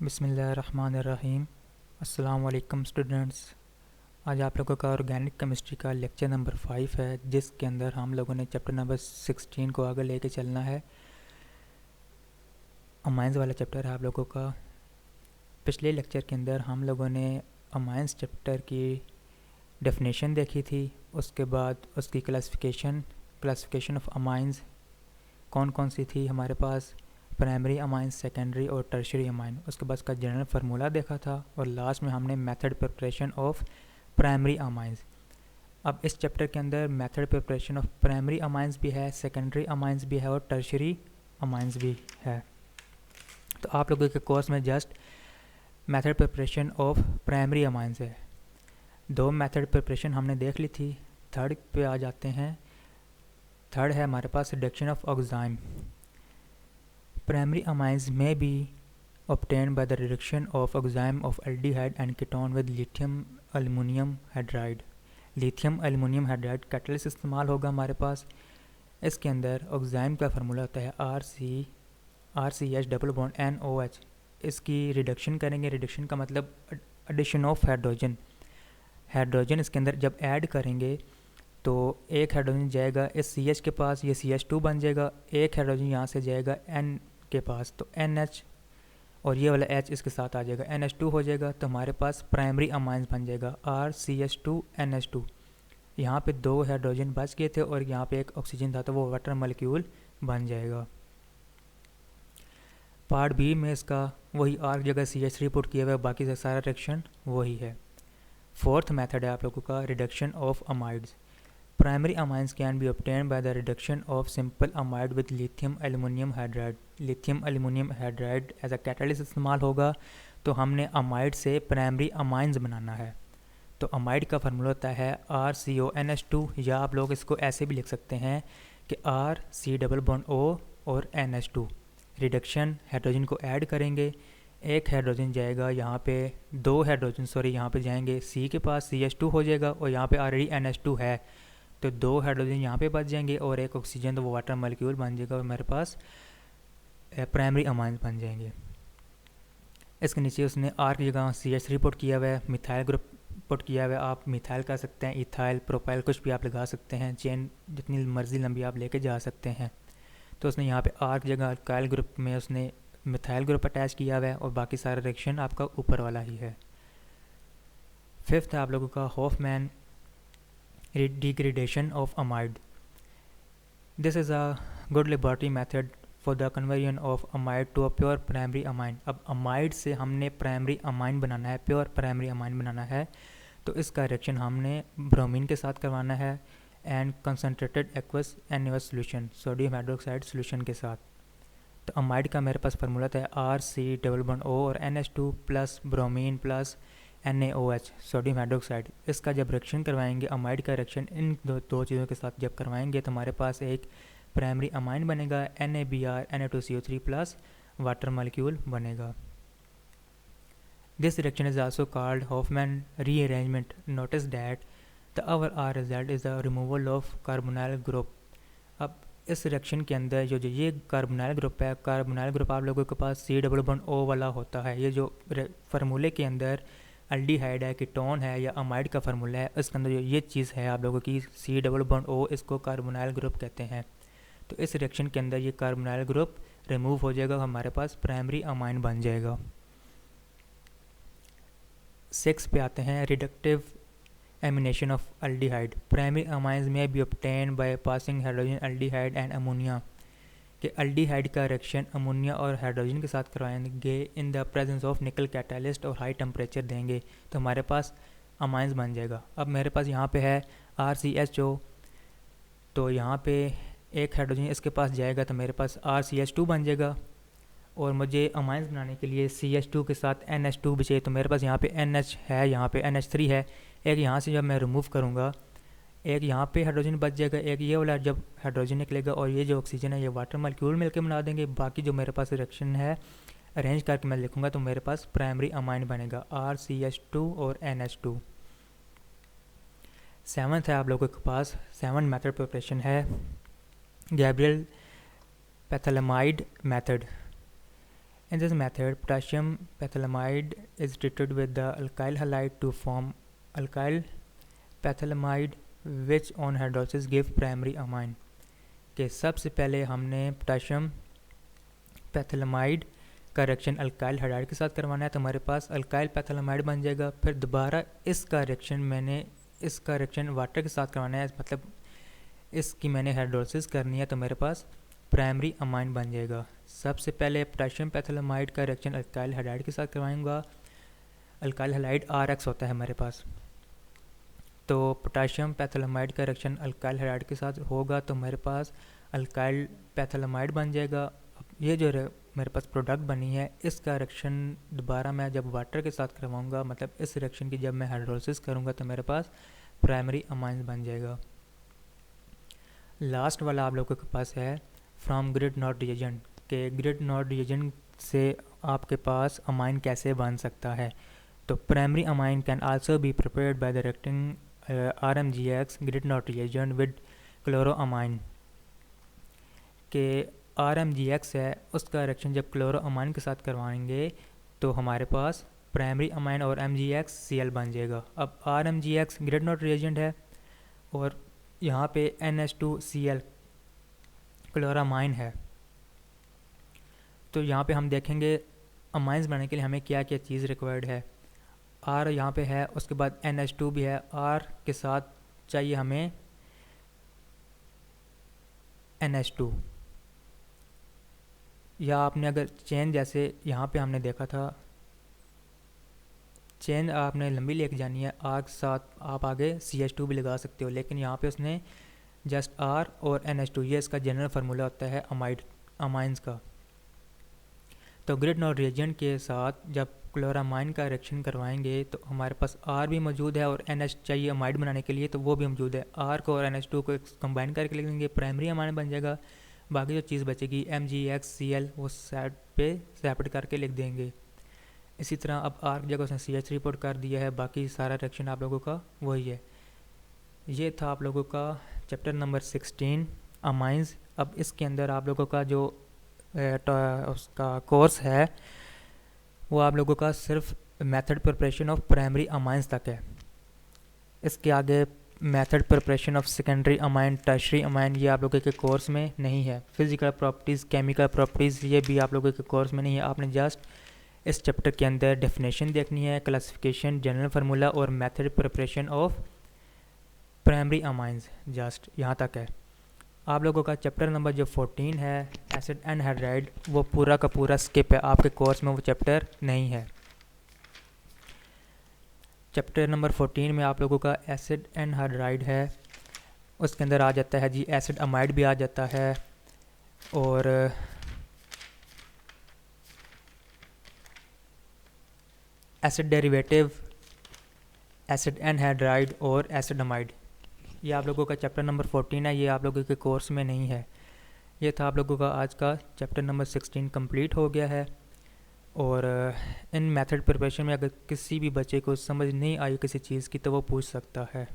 बिस्मिल्लाहिर्रहमानिर्रहीम। अस्सलाम वालेकुम स्टूडेंट्स। आज आप लोगों का ऑर्गेनिक केमिस्ट्री का लेक्चर नंबर 5 है, जिसके अंदर हम लोगों ने चैप्टर नंबर 16 को आगे लेके चलना है। अमाइंस वाला चैप्टर है आप लोगों का। पिछले लेक्चर के अंदर हम लोगों ने अमाइंस चैप्टर की डेफिनेशन देखी थी, उसके बाद उसकी क्लासिफिकेशन ऑफ अमाइंस कौन कौन सी थी हमारे पास, प्राइमरी अमाइन, सेकेंडरी और टर्शरी अमाइन। उसके बाद उसका जनरल फार्मूला देखा था और लास्ट में हमने method preparation of primary amines. अब इस चैप्टर के अंदर method preparation of primary amines भी है, सेकेंडरी अमाइंस भी है और टर्शरी अमाइंस भी है। तो आप लोगों के कोर्स में just method preparation of primary amines है। दो मेथड प्रिपरेशन हमने देख ली थी। थर्ड पे आ जाते हैं। थर्ड है हमारे पास reduction of oxime. Primary amines may be obtained by the reduction of oxime of aldehyde and ketone with lithium aluminum hydride। Lithium aluminium hydride catalyst इस्तेमाल होगा हमारे पास। इसके अंदर ऑक्साइम का फार्मूला होता है RCH डबल बॉन्ड NOH। इसकी reduction करेंगे। रिडक्शन का मतलब एडिशन ऑफ हाइड्रोजन। हाइड्रोजन इसके अंदर जब ऐड करेंगे तो एक हाइड्रोजन जाएगा इस CH के पास, ये CH2 बन जाएगा। एक हाइड्रोजन यहाँ से जाएगा N के पास, तो NH और ये वाला H इसके साथ आ जाएगा, NH2 हो जाएगा। तो हमारे पास प्राइमरी अमाइंस बन जाएगा RCH2NH2। यहाँ पे दो हाइड्रोजन बच गए थे और यहाँ पे एक ऑक्सीजन था, तो वो वाटर मॉलिक्यूल बन जाएगा। पार्ट बी में इसका वही R जगह CH3 पुट किया हुआ है, बाकी से सारा रिएक्शन वही है। फोर्थ मेथड है आप लोगों का reduction of amides. Primary amines can be obtained by the reduction of simple amide with lithium aluminum hydride। lithium aluminum hydride as a catalyst इस्तेमाल होगा। तो हमने अमाइड से प्राइमरी अमाइंस बनाना है। तो अमाइड का फार्मूला होता है RCONH2, या आप लोग इसको ऐसे भी लिख सकते हैं कि RC डबल बॉन्ड O और NH2। रिडक्शन हाइड्रोजन को ऐड करेंगे। एक हाइड्रोजन जाएगा यहाँ पे, दो हाइड्रोजन यहाँ पे जाएंगे C के पास, CH2 हो जाएगा और यहाँ पे ऑलरेडी NH2 है, तो दो हाइड्रोजन यहाँ पे बच जाएंगे और एक ऑक्सीजन, तो वो वाटर मॉलिक्यूल बन जाएगा और मेरे पास प्राइमरी अमाइन बन जाएंगे। इसके नीचे उसने R की जगह CH3 पुट किया हुआ है, मिथाइल ग्रुप पुट किया हुआ है। आप मिथाइल कर सकते हैं, इथाइल, प्रोपाइल, कुछ भी आप लगा सकते हैं। चेन जितनी मर्जी लंबी आप लेके जा सकते हैं। तो उसने यहाँ पे R की जगह अल्काइल ग्रुप में उसने मिथाइल ग्रुप अटैच किया हुआ है और बाकी सारा रिएक्शन आपका ऊपर वाला ही है। फिफ्थ है आप लोगों का Hoffmann degradation of amide। This is a good laboratory method for the conversion of amide to a pure primary amine। अब amide से हमने प्राइमरी अमाइन बनाना है, प्योर प्राइमरी अमाइन बनाना है। तो इसका रिएक्शन हमने ब्रोमीन के साथ करवाना है and concentrated aqueous NaOH solution, sodium hydroxide solution के साथ। तो अमाइड का मेरे पास फार्मूला था RC डबल बॉन्ड O और NH2 plus bromine plus NaOH, sodium hydroxide. इसका जब रिएक्शन करवाएंगे, अमाइड का रिएक्शन इन दो चीज़ों के साथ जब करवाएंगे, तो हमारे पास एक प्राइमरी अमाइन बनेगा NaBr Na2CO3 plus water molecule बनेगा। This reaction is also called Hoffmann rearrangement. Notice that the our R result is the removal of carbonyl group. अब इस रिएक्शन के अंदर जो ये कार्बोनाइल ग्रुप है, कार्बोनाइल ग्रुप आप लोगों के पास C डबल बॉन्ड O वाला होता है। ये जो फार्मूले के अंदर अल्डिहाइड है, कीटोन है या अमाइड का फार्मूला है, इसके अंदर जो ये चीज़ है आप लोगों की C डबल बॉन्ड O, इसको कार्बोनाइल ग्रुप कहते हैं। तो इस रिएक्शन के अंदर ये कार्बोनाइल ग्रुप रिमूव हो जाएगा, हमारे पास प्राइमरी अमाइन बन जाएगा। 6 पे आते हैं reductive amination of aldehyde. Primary amines may be obtain by passing hydrogen aldehyde and ammonia. कि अल्डिहाइड का रिएक्शन अमोनिया और हाइड्रोजन के साथ करवाएंगे in the presence of nickel catalyst और हाई टेम्परेचर देंगे, तो हमारे पास अमाइंस बन जाएगा। अब मेरे पास यहाँ पे है RCHO, तो यहाँ पे एक हाइड्रोजन इसके पास जाएगा तो मेरे पास RCH2 बन जाएगा। और मुझे अमाइंस बनाने के लिए CH2 के साथ NH2 भी चाहिए, तो मेरे पास यहाँ पे NH है, यहाँ पे NH3 है। एक यहाँ से जब मैं रिमूव करूँगा, एक यहाँ पे हाइड्रोजन बच जाएगा, एक ये वाला जब हाइड्रोजन निकलेगा और ये जो ऑक्सीजन है ये वाटर मॉलिक्यूल मिलकर बना देंगे। बाकी जो मेरे पास रिएक्शन है अरेंज करके मैं लिखूँगा, तो मेरे पास प्राइमरी अमाइन बनेगा RCH2 और NH2। सेवन्थ है आप लोगों के पास, सेवन मेथड प्रिपरेशन है Gabriel phthalimide method. In this method, potassium pethylamide is treated with the alkyl halide to form alkyl pethylamide which on hydrolysis give primary amine। के सबसे पहले हमने पोटाशियम पैथिलमाइड का रिएक्शन अल्काइल हाइड्राइड के साथ करवाना है, तो हमारे पास अल्काइल पैथिलमाइड बन जाएगा। फिर दोबारा इसका रिएक्शन वाटर के साथ करवाना है, मतलब इसकी मैंने हाइड्रोलिसिस करनी है, तो मेरे पास प्राइमरी अमाइन बन जाएगा। सबसे पहले पोटाशियम पैथिलमाइड का रिएक्शन अल्काइल हाइड्राइड के साथ करवाऊंगा। अल्काइल हाइड्राइड RX होता है हमारे पास, तो पोटाशियम पैथिलमाइड का रिएक्शन अल्काइल हाइड्राइड के साथ होगा तो मेरे पास अल्काइल पैथिलमाइड बन जाएगा। अब ये जो मेरे पास प्रोडक्ट बनी है, इसका रिएक्शन दोबारा मैं जब वाटर के साथ करवाऊंगा, मतलब इस रिएक्शन की जब मैं हाइड्रोलिसिस करूंगा तो मेरे पास प्राइमरी अमाइन बन जाएगा। लास्ट वाला आप लोगों के पास है फ्रॉम ग्रिड नॉट रिएजेंट, के ग्रिड नॉट रिएजेंट से आपके पास अमाइन कैसे बन सकता है। तो primary amine can also be prepared by the reacting RMGX Grignard reagent with chloroamine. के RMGX है, उसका रिएक्शन जब क्लोरोअमाइन के साथ करवाएंगे तो हमारे पास प्राइमरी अमाइन और MgXCl बन जाएगा। अब RMGX ग्रिड नॉट रिएजेंट है और यहाँ पे NH2Cl क्लोरामाइन है, तो यहाँ पे हम देखेंगे अमाइंस बनाने के लिए हमें क्या क्या चीज़ रिक्वायर्ड है। R यहाँ पे है, उसके बाद NH2 भी है, R के साथ चाहिए हमें NH2, या आपने अगर चेन जैसे यहाँ पे हमने देखा था, चेन आपने लंबी लेके जानी है, R के साथ आप आगे CH2 भी लगा सकते हो, लेकिन यहाँ पे उसने जस्ट R और NH2, ये इसका जनरल फार्मूला होता है अमाइंस का। तो ग्रिड नॉट रिएजेंट के साथ जब क्लोरामाइन का रिएक्शन करवाएंगे तो हमारे पास R भी मौजूद है और NH चाहिए अमाइड बनाने के लिए, तो वो भी मौजूद है। R को और NH2 को कंबाइन करके लिख देंगे, प्राइमरी अमाइन बन जाएगा। बाकी जो चीज़ बचेगी MgXCl वो साइड पे सेपरेट करके लिख देंगे। इसी तरह अब R की जगह उसने CH3 पुट कर दिया है, बाकी सारा रिएक्शन आप लोगों का वही है। ये था आप लोगों का चैप्टर नंबर 16 अमाइंस। अब इसके अंदर आप लोगों का जो उसका कोर्स है वो आप लोगों का सिर्फ method preparation of primary amines तक है। इसके आगे method preparation of secondary amine, tertiary amine ये आप लोगों के कोर्स में नहीं है। फिजिकल प्रॉपर्टीज़, केमिकल प्रॉपर्टीज़ ये भी आप लोगों के कोर्स में नहीं है। आपने जस्ट इस चैप्टर के अंदर डेफिनेशन देखनी है, क्लासिफिकेशन, जनरल फार्मूला और method preparation of primary amines, just यहाँ तक है। आप लोगों का चैप्टर नंबर जो 14 है एसिड एंड हाइड्राइड, वो पूरा का पूरा स्किप है, आपके कोर्स में वो चैप्टर नहीं है। चैप्टर नंबर 14 में आप लोगों का एसिड एंड हाइड्राइड है, उसके अंदर आ जाता है जी एसिड अमाइड भी आ जाता है, और acid derivative, acid and hydride और एसिड अमाइड, ये आप लोगों का चैप्टर नंबर 14 है, ये आप लोगों के कोर्स में नहीं है। ये था आप लोगों का आज का चैप्टर नंबर 16 कंप्लीट हो गया है। और इन मेथड प्रिपरेशन में अगर किसी भी बच्चे को समझ नहीं आई किसी चीज़ की तो वो पूछ सकता है।